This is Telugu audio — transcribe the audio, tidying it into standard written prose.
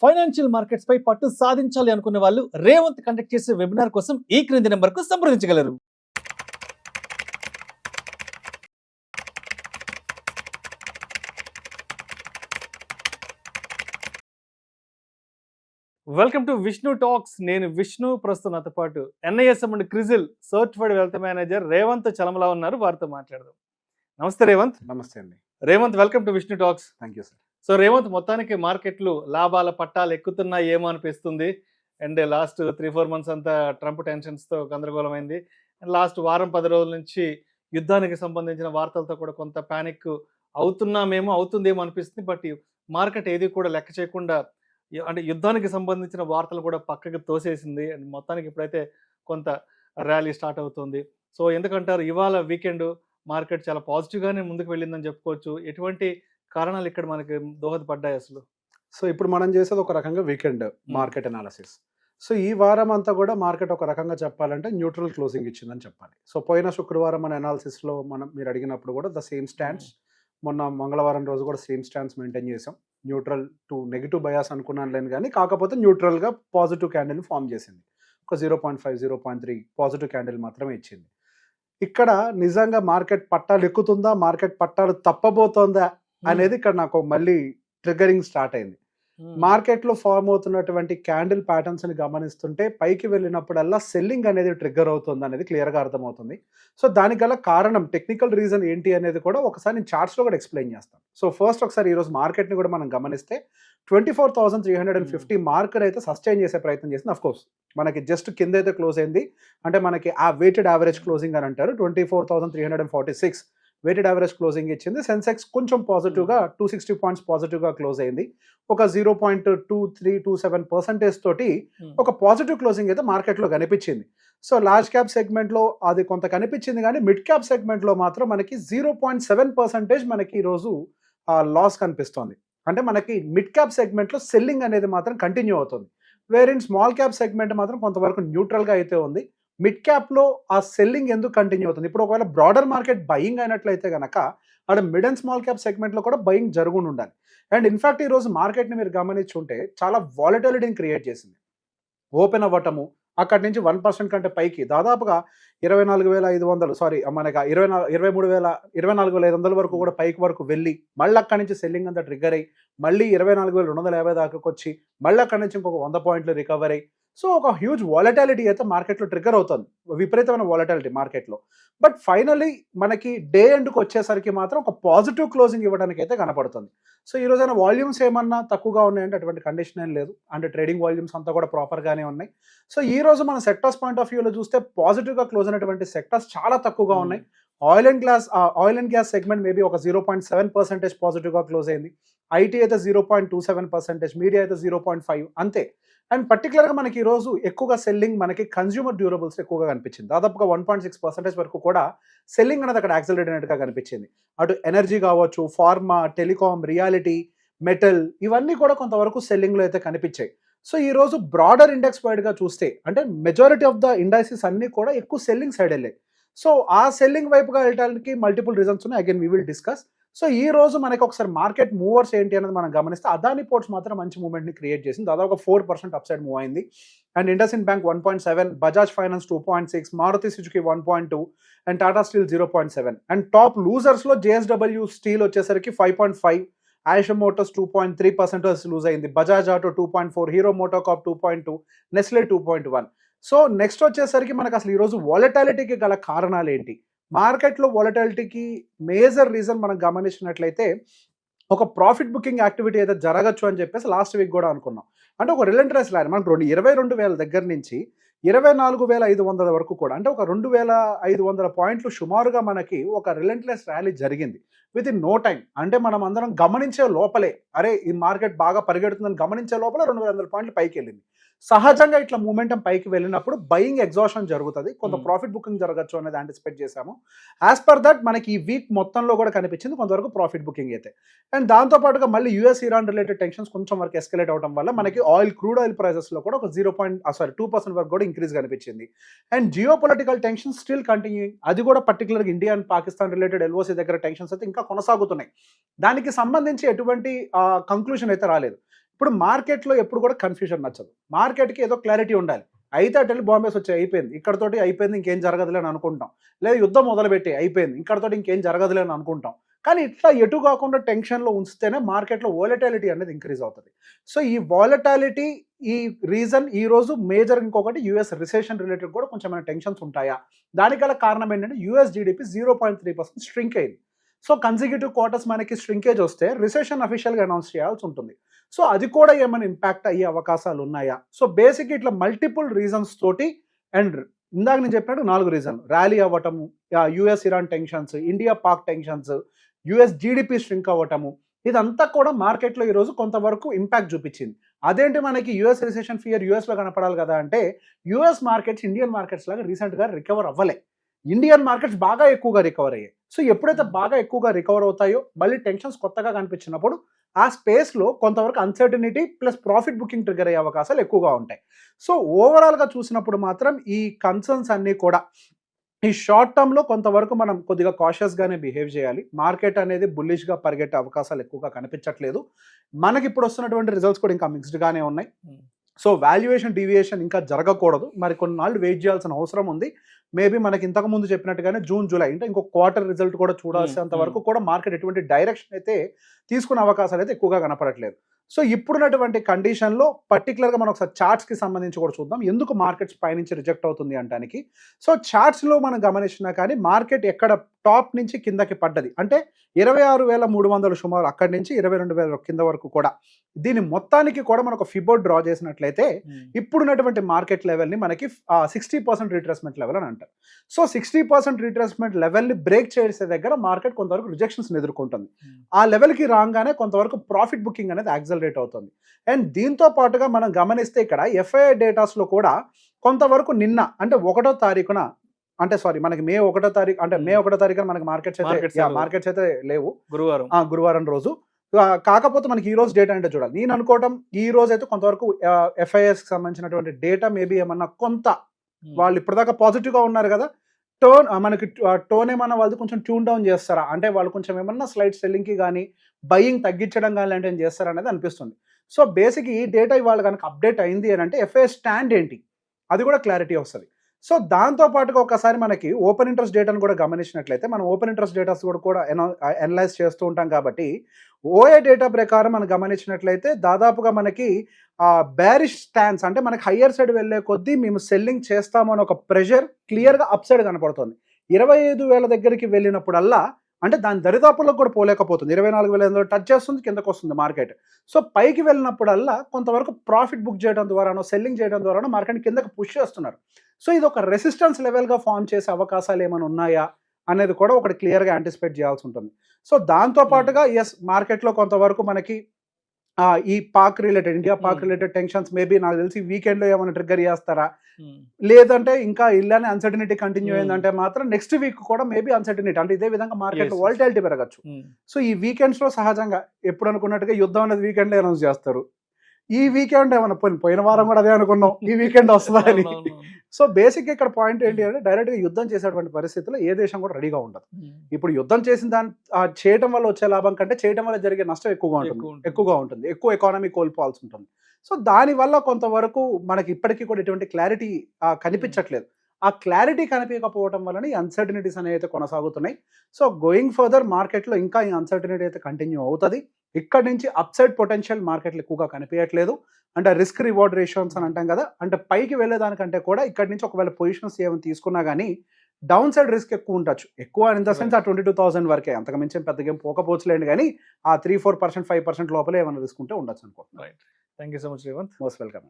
ఫైనాన్షియల్ మార్కెట్స్ పై పట్టు సాధించాలి అనుకునే వాళ్ళు రేవంత్ కండక్ట్ చేసే వెబినార్ కోసం ఈ క్రింది నెంబర్కు సంప్రదించగలరు. Welcome to Vishnu talks. నేను విష్ణు. ప్రస్తుతం నాతో పాటు NISM and CRISIL certified wealth manager Revanth Chalamala ఉన్నారు. వారితో మాట్లాడదాం. నమస్తే రేవంత్. నమస్తే అండి. Revanth, welcome to Vishnu talks. Thank you sir. So Revanth, మొత్తానికి మార్కెట్లు లాభాల పట్టాలు ఎక్కుతున్నాయి ఏమో అనిపిస్తుంది. అండ్ లాస్ట్ 3-4 మంత్స్ అంతా ట్రంప్ టెన్షన్స్తో గందరగోళమైంది. అండ్ లాస్ట్ వారం 10 రోజుల నుంచి యుద్ధానికి సంబంధించిన వార్తలతో కూడా కొంత ప్యానిక్ అవుతుందేమో అనిపిస్తుంది. బట్ మార్కెట్ ఏది కూడా లెక్క చేయకుండా అంటే యుద్ధానికి సంబంధించిన వార్తలు కూడా పక్కకి తోసేసింది. అండ్ మొత్తానికి ఇప్పుడైతే కొంత ర్యాలీ స్టార్ట్ అవుతుంది. సో ఎందుకంటారు, ఇవాళ వీకెండ్ మార్కెట్ చాలా పాజిటివ్గానే ముందుకు వెళ్ళిందని చెప్పుకోవచ్చు. ఎటువంటి కారణాలు ఇక్కడ మనకి దోహదపడ్డాయి అసలు? సో ఇప్పుడు మనం చేసేది ఒక రకంగా వీకెండ్ మార్కెట్ అనాలిసిస్. సో ఈ వారం అంతా కూడా మార్కెట్ ఒక రకంగా చెప్పాలంటే న్యూట్రల్ క్లోజింగ్ ఇచ్చిందని చెప్పాలి. సో పోయిన శుక్రవారం మన అనాలిసిస్లో మీరు అడిగినప్పుడు కూడా ద సేమ్ స్టాండ్స్, మొన్న మంగళవారం రోజు కూడా సేమ్ స్టాండ్స్ మెయింటైన్ చేసాం. న్యూట్రల్ టు నెగిటివ్ బయాస్ అనుకున్నాను లేని కానీ, కాకపోతే న్యూట్రల్గా పాజిటివ్ క్యాండిల్ ఫామ్ చేసింది. ఒక 0.5, 0.3 పాజిటివ్ క్యాండిల్ మాత్రమే ఇచ్చింది. ఇక్కడ నిజంగా మార్కెట్ పట్టాలు ఎక్కుతుందా, మార్కెట్ పట్టాలు తప్పబోతోందా అనేది ఇక్కడ నాకు మళ్ళీ ట్రిగరింగ్ స్టార్ట్ అయింది. మార్కెట్లో ఫామ్ అవుతున్నటువంటి క్యాండిల్ ప్యాటర్న్స్ ని గమనిస్తుంటే పైకి వెళ్ళినప్పుడల్లా సెల్లింగ్ అనేది ట్రిగ్గర్ అవుతుంది అనేది క్లియర్గా అర్థమవుతుంది. సో దానికి గల కారణం, టెక్నికల్ రీజన్ ఏంటి అనేది కూడా ఒకసారి నేను చార్ట్స్లో కూడా ఎక్స్ప్లెయిన్ చేస్తాను. సో ఫస్ట్ ఒకసారి ఈరోజు మార్కెట్ని కూడా మనం గమనిస్తే 24,350 మార్క్ అయితే సస్టైన్ చేసే ప్రయత్నం చేసింది. అఫ్ కోర్స్ మనకి జస్ట్ కింద అయితే క్లోజ్ అయింది, అంటే మనకి ఆ వెయిటెడ్ యావరేజ్ క్లోజింగ్ అని అంటారు. 24,346 వెయిటెడ్ యావరేజ్ క్లోజింగ్ ఇచ్చింది. సెన్సెక్స్ కొంచెం పాజిటివ్గా 260 పాయింట్స్ పాజిటివ్గా క్లోజ్ అయింది. ఒక 0.2327% తోటి ఒక పాజిటివ్ క్లోజింగ్ అయితే మార్కెట్లో కనిపించింది. సో లార్జ్ క్యాప్ సెగ్మెంట్లో అది కొంత కనిపించింది, కానీ మిడ్ క్యాప్ సెగ్మెంట్లో మాత్రం మనకి 0.7% మనకి ఈరోజు లాస్ కనిపిస్తోంది. అంటే మనకి మిడ్ క్యాప్ సెగ్మెంట్లో సెల్లింగ్ అనేది మాత్రం కంటిన్యూ అవుతుంది. Where in small cap segment మాత్రం కొంతవరకు న్యూట్రల్గా అయితే ఉంది. మిడ్ క్యాప్లో ఆ సెల్లింగ్ ఎందుకు కంటిన్యూ అవుతుంది? ఇప్పుడు ఒకవేళ బ్రాడర్ మార్కెట్ బయింగ్ అయినట్లయితే కనుక అక్కడ మిడ్ అండ్ స్మాల్ క్యాప్ సెగ్మెంట్లో కూడా బయింగ్ జరుగుని ఉండాలి. అండ్ ఇన్ఫాక్ట్ ఈరోజు మార్కెట్ని మీరు గమనించుంటే చాలా వాలటిలిటీని క్రియేట్ చేసింది. ఓపెన్ అవ్వటము అక్కడి నుంచి 1% కంటే పైకి దాదాపుగా 24,500 మనకి 23,500 వరకు కూడా పైకి వరకు వెళ్ళి మళ్ళీ అక్కడి నుంచి సెల్లింగ్ అంతా ట్రిగ్గర్ అయ్యి మళ్ళీ 24,250 దాకా వచ్చి మళ్ళీ అక్కడి నుంచి ఇంకొక 100 పాయింట్లు రికవర్ అయ్యి, సో ఒక హ్యూజ్ వాలటాలిటీ అయితే మార్కెట్లో ట్రిగ్గర్ అవుతుంది, విపరీతమైన వాలటాలిటీ మార్కెట్లో. బట్ ఫైనలీ మనకి డే ఎండ్కి వచ్చేసరికి మాత్రం ఒక పాజిటివ్ క్లోజింగ్ ఇవ్వడానికి అయితే కనపడుతుంది. సో ఈ రోజైన వాల్యూమ్స్ ఏమన్నా తక్కువగా ఉన్నాయంటే అటువంటి కండిషన్ ఏం లేదు. అంటే ట్రేడింగ్ వాల్యూమ్స్ అంతా కూడా ప్రాపర్గానే ఉన్నాయి. సో ఈ రోజు మన సెక్టర్స్ పాయింట్ ఆఫ్ వ్యూలో చూస్తే పాజిటివ్గా క్లోజ్ అయినటువంటి సెక్టర్స్ చాలా తక్కువగా ఉన్నాయి. Oil and gas segment maybe ఒక 0.7% పాజిటివ్గా క్లోజ్ అయింది. ఐటీ అయితే 0.27%, మీడియా అయితే 0.5 అంతే. అండ్ పర్టికులర్గా మనకి ఈరోజు ఎక్కువగా సెల్లింగ్ మనకి కన్జ్యూమర్ డ్యూరబుల్స్ ఎక్కువగా కనిపించింది. దాదాపుగా 1.6% వరకు కూడా సెల్లింగ్ అనేది అక్కడ యాక్సిలరేట్ అయినట్టుగా కనిపించింది. అటు ఎనర్జీ కావచ్చు, ఫార్మా, టెలికాం, రియాలిటీ, మెటల్, ఇవన్నీ కూడా కొంతవరకు సెల్లింగ్లో అయితే కనిపించాయి. సో ఈరోజు బ్రాడర్ ఇండెక్స్ వైడ్గా చూస్తే అంటే మెజారిటీ ఆఫ్ ద ఇండైసెస్ అన్నీ కూడా ఎక్కువ సెల్లింగ్ సైడ్ వెళ్ళాయి. సో ఆ సెల్లింగ్ వైపుగా వెళ్ళడానికి మల్టిపుల్ రీజన్స్ ఉన్నాయి. Again we will discuss. So ఈ రోజు మనకి ఒకసారి మార్కెట్ మూవర్స్ ఏంటి అనేది మనం గమనిస్తే అదాని పోర్ట్స్ మాత్రం మంచి మూవ్మెంట్ని క్రియేట్ చేసింది. దాదాపు 4% అప్ సైడ్ మూవ్ అయింది. And IndusInd Bank 1.7, Bajaj Finance 2.6, Maruti Suzuki 1.2 and Tata Steel 0.7. And top లూజర్స్లో జేఎస్డబ్ల్యూ స్టీల్ వచ్చేసరికి 5.5, ఆయిషా మోటార్స్ 2.3% లూజ్ అయింది, Bajaj Auto 2.4, Hero MotoCorp 2.2, Nestle 2.1. So next వచ్చేసరికి మనకు అసలు ఈరోజు వాలటాలిటీకి గల కారణాలు ఏంటి? మార్కెట్లో వాలటాలిటీకి మేజర్ రీజన్ మనం గమనించినట్లయితే ఒక ప్రాఫిట్ బుకింగ్ యాక్టివిటీ అయితే జరగచ్చు అని చెప్పేసి లాస్ట్ వీక్ కూడా అనుకున్నాం. అంటే ఒక రిలెంట్రెస్ ర్యాలీ మనకు 22,000 దగ్గర నుంచి 24,500 వరకు కూడా, అంటే ఒక 2,500 పాయింట్లు సుమారుగా మనకి ఒక రిలెంట్లెస్ ర్యాలీ జరిగింది విత్ ఇన్ నో టైం. అంటే మనం అందరం గమనించే లోపలే, అరే ఈ మార్కెట్ బాగా పరిగెడుతుందని గమనించే లోపల 2,500 పాయింట్లు పైకి వెళ్ళింది. సహజంగా ఇట్లా మూమెంటం పైకి వెళ్ళినప్పుడు బయింగ్ ఎగ్జాషన్ జరుగుతుంది, కొంత ప్రాఫిట్ బుకింగ్ జరగచ్చు అనేది యాంటిసిపేట్ చేశాము. యాజ్ పర్ దట్ మనకి ఈ వీక్ మొత్తంలో కూడా కనిపించింది కొంతవరకు ప్రాఫిట్ బుకింగ్ అయితే. అండ్ దాంతోపాటుగా మళ్ళీ యూఎస్ ఇరాన్ రిలేటెడ్ టెన్షన్స్ కొంచెం వరకు ఎస్కలేట్ అవడం వల్ల మనకి క్రూడ్ ఆయిల్ ప్రైసెస్లో కూడా ఒక 2% వరకు కూడా ఇంక్రీజ్ కనిపించింది. And geo political tension still continuing, అది కూడా పర్టికులర్గా India and Pakistan related LOC దగ్గర టెన్షన్స్ అయితే ఇంకా కొనసాగుతున్నాయి. దానికి సంబంధించి ఎటువంటి కంక్లూషన్ అయితే రాలేదు. ఇప్పుడు మార్కెట్లో ఎప్పుడు కూడా కన్ఫ్యూజన్ నచ్చదు. మార్కెట్కి ఏదో క్లారిటీ ఉండాలి. అయితే అటు వెళ్ళి బాంబేస్ వచ్చి అయిపోయింది, ఇక్కడతోటి అయిపోయింది, ఇంకేం జరగదులే అని అనుకుంటాం. లేదా యుద్ధం మొదలుపెట్టి అయిపోయింది, ఇక్కడతోటి ఇంకేం జరగదులే అని అనుకుంటాం. కానీ ఇట్లా ఎటు కాకుండా టెన్షన్లో ఉంచితేనే మార్కెట్లో వోలటాలిటీ అనేది ఇంక్రీజ్ అవుతుంది. సో ఈ వోలటాలిటీ, ఈ రీజన్ ఈ రోజు మేజర్ ఇంకొకటి యూఎస్ రిసెషన్ రిలేటెడ్ కూడా కొంచెం టెన్షన్స్ ఉంటాయా, దానికి గల కారణం ఏంటంటే యూఎస్ జీడిపి 0.3% స్ట్రింక్ అయింది. సో కన్సిక్యూటివ్ క్వార్టర్స్ మనకి స్ట్రింకేజ్ వస్తే రిసెషన్ అఫీషియల్గా అనౌన్స్ చేయాల్సి ఉంటుంది. సో అది కూడా ఏమైనా ఇంపాక్ట్ అయ్యే అవకాశాలు ఉన్నాయా? సో బేసిక్ ఇట్లా మల్టిపుల్ రీజన్స్ తోటి, అండ్ ఇందాక నేను చెప్పినట్టు 4 రీజన్లు ర్యాలీ అవ్వటము, US Iran tensions, India Pak tensions, US GDP shrink అవ్వటము, ఇదంతా కూడా మార్కెట్లో ఈరోజు కొంతవరకు ఇంపాక్ట్ చూపించింది. అదేంటి మనకి యుఎస్ రిసెషన్ ఫియర్ యుఎస్లో కనపడాలి కదా అంటే, యుఎస్ మార్కెట్స్ ఇండియన్ మార్కెట్స్ లాగా రీసెంట్గా రికవర్ అవ్వలే. ఇండియన్ మార్కెట్స్ బాగా ఎక్కువగా రికవర్ అయ్యాయి. సో ఎప్పుడైతే బాగా ఎక్కువగా రికవర్ అవుతాయో, మళ్ళీ టెన్షన్స్ కొత్తగా కనిపించినప్పుడు ఆ స్పేస్లో కొంతవరకు uncertainty plus profit booking trigger అయ్యే అవకాశాలు ఎక్కువగా ఉంటాయి. సో ఓవరాల్గా చూసినప్పుడు మాత్రం ఈ కన్సర్న్స్ అన్నీ కూడా ఈ షార్ట్ టర్మ్లో కొంతవరకు మనం కొద్దిగా కాషియస్గానే బిహేవ్ చేయాలి. మార్కెట్ అనేది బుల్లిష్గా పరిగెట్టే అవకాశాలు ఎక్కువగా కనిపించట్లేదు. మనకి ఇప్పుడు వస్తున్నటువంటి రిజల్ట్స్ కూడా ఇంకా మిక్స్డ్గానే ఉన్నాయి. సో వాల్యుయేషన్ డీవియేషన్ ఇంకా జరగకూడదు. మరి కొన్నాళ్ళు వెయిట్ చేయాల్సిన అవసరం ఉంది. మేబీ మనకి ఇంతకు ముందు చెప్పినట్టుగానే జూన్ జూలై అంటే ఇంకో క్వార్టర్ రిజల్ట్ కూడా చూడాల్సినంత వరకు కూడా మార్కెట్ ఎటువంటి డైరెక్షన్ అయితే తీసుకునే అవకాశాలు అయితే ఎక్కువగా కనపడట్లేదు. సో ఇప్పుడున్నటువంటి కండిషన్లో పర్టికులర్గా మనం ఒకసారి చార్ట్స్కి సంబంధించి కూడా చూద్దాం, ఎందుకు మార్కెట్స్ పైనుంచి రిజెక్ట్ అవుతుంది అంటానికి. సో చార్ట్స్లో మనం గమనించినా కానీ మార్కెట్ ఎక్కడ టాప్ నుంచి కిందకి పడ్డది అంటే 26,300 సుమారు అక్కడి నుంచి 22,000 కింద వరకు కూడా, దీని మొత్తానికి కూడా మనం ఒక ఫిబో డ్రా చేసినట్లయితే ఇప్పుడున్నటువంటి మార్కెట్ లెవెల్ని మనకి 60% రీట్రేస్మెంట్ లెవెల్ అని అంటారు. సో 60% రీట్రేస్మెంట్ లెవెల్ని బ్రేక్ చేసే దగ్గర మార్కెట్ కొంతవరకు రిజెక్షన్స్ ఎదుర్కొంటుంది. ఆ లెవెల్కి రాగానే కొంతవరకు ప్రాఫిట్ బుకింగ్ అనేది యాక్సలరేట్ అవుతుంది. అండ్ దీంతో పాటుగా మనం గమనిస్తే ఇక్కడ ఎఫ్ఐఐ డేటాస్లో కూడా కొంతవరకు నిన్న అంటే 1వ తారీఖున అంటే సారీ మనకి మే 1వ తారీఖు అంటే మే 1వ తారీఖున మనకి మార్కెట్స్ అయితే లేవు, గురువారం రోజు. కాకపోతే మనకి ఈ రోజు డేటా అంటే చూడాలి. నేను అనుకోవటం ఈ రోజు అయితే కొంతవరకు ఎఫ్ఐఎస్కి సంబంధించినటువంటి డేటా మేబీ ఏమన్నా కొంత వాళ్ళు ఇప్పటిదాకా పాజిటివ్గా ఉన్నారు కదా, మనకి టోన్ ఏమన్నా వాళ్ళు కొంచెం ట్యూన్ డౌన్ చేస్తారా అంటే వాళ్ళు కొంచెం ఏమన్నా స్లైడ్ సెల్లింగ్కి కానీ బయింగ్ తగ్గించడం కానీ లాంటివి చేస్తారా అనేది అనిపిస్తుంది. సో బేసిక్ ఈ డేటా ఇవాళ కనుక అప్డేట్ అయింది అని అంటే ఎఫ్ఐఎస్ స్టాండ్ ఏంటి అది కూడా క్లారిటీ వస్తుంది. సో దాంతో పాటుగా ఒకసారి మనకి ఓపెన్ ఇంట్రెస్ట్ డేటాను కూడా గమనించినట్లయితే మనం ఓపెన్ ఇంట్రెస్ట్ డేటాస్ కూడా అనలైజ్ చేస్తూ ఉంటాం కాబట్టి ఓఏ డేటా ప్రకారం మనం గమనించినట్లయితే దాదాపుగా మనకి బ్యారిష్ స్టాన్స్ అంటే మనకి హయ్యర్ సైడ్ వెళ్ళే కొద్దీ మేము సెల్లింగ్ చేస్తాము అని ఒక ప్రెషర్ క్లియర్గా అప్ సైడ్ కనపడుతుంది. 25,000 దగ్గరికి వెళ్ళినప్పుడల్లా అంటే దాని దరిదాపుల్లో కూడా పోలేకపోతుంది, 24,000 టచ్ చేస్తుంది, కిందకు వస్తుంది మార్కెట్. సో పైకి వెళ్ళినప్పుడల్లా కొంతవరకు ప్రాఫిట్ బుక్ చేయడం ద్వారానో సెల్లింగ్ చేయడం ద్వారానో మార్కెట్ కిందకు పుష్ చేస్తున్నారు. సో ఇది ఒక రెసిస్టెన్స్ లెవెల్గా ఫామ్ చేసే అవకాశాలు ఏమైనా ఉన్నాయా అనేది కూడా ఒకటి క్లియర్గా యాంటిసిపేట్ చేయాల్సి ఉంటుంది. సో దాంతో పాటుగా ఎస్ మార్కెట్లో కొంతవరకు మనకి ఈ Pak related India Pak related tensions maybe నాకు తెలిసి వీకెండ్లో ఏమైనా ట్రిగ్గర్ చేస్తారా, లేదంటే ఇంకా ఇలానే అన్సర్టనిటీ కంటిన్యూ అయిందంటే మాత్రం నెక్స్ట్ వీక్ కూడా మేబీ అన్సర్టనిటీ అంటే ఇదే విధంగా మార్కెట్ వాలటాలిటీ పెరగచ్చు. సో ఈ వీకెండ్స్లో సహజంగా ఎప్పుడు అనుకున్నట్టుగా యుద్ధం అనేది వీకెండ్లో అనౌన్స్ చేస్తారు. ఈ వీకెండ్ ఏమన్నా పోయిన వారం కూడా అదే అనుకున్నాం, ఈ వీకెండ్ వస్తుందని. సో బేసిక్గా ఇక్కడ పాయింట్ ఏంటి అంటే డైరెక్ట్గా యుద్ధం చేసేటువంటి పరిస్థితుల్లో ఏ దేశం కూడా రెడీగా ఉండదు. ఇప్పుడు యుద్ధం చేసిన దాన్ని చేయడం వల్ల వచ్చే లాభం కంటే చేయడం వల్ల జరిగే నష్టం ఎక్కువగా ఉంటుంది, ఎక్కువ ఎకానమీ కోల్పోవాల్సి ఉంటుంది. సో దానివల్ల కొంతవరకు మనకి ఇప్పటికీ కూడా ఎటువంటి క్లారిటీ కనిపించట్లేదు. ఆ క్లారిటీ కనిపించకపోవడం వలన ఈ అన్సర్టనిటీస్ అనేవి అయితే కొనసాగుతున్నాయి. సో గోయింగ్ ఫర్దర్ మార్కెట్లో ఇంకా ఈ అన్సర్టనిటీ అయితే కంటిన్యూ అవుతుంది. ఇక్కడ నుంచి అప్సైడ్ పొటెన్షియల్ మార్కెట్లు ఎక్కువగా కనిపించట్లేదు. అంటే రిస్క్ రివార్డ్ రేషియోస్ అని అంటాం కదా, అంటే పైకి వెళ్ళేదానికంటే కూడా ఇక్కడ నుంచి ఒకవేళ పొజిషన్స్ ఏమైనా తీసుకున్నా కానీ డౌన్ సైడ్ రిస్క్ ఎక్కువ ఉండొచ్చు. ఎక్కువ ఇన్ ద సెన్స్ ఆ 22,000 వరకే, అంతకు మించి పెద్దగా ఏం పోకపోవచ్చులేండి, కానీ ఆ 3-4%, 5% లోపలే ఏమైనా రిస్క్ ఉంటే ఉండొచ్చు అనుకుంటున్నాను. Thank you so much Revanth, most welcome.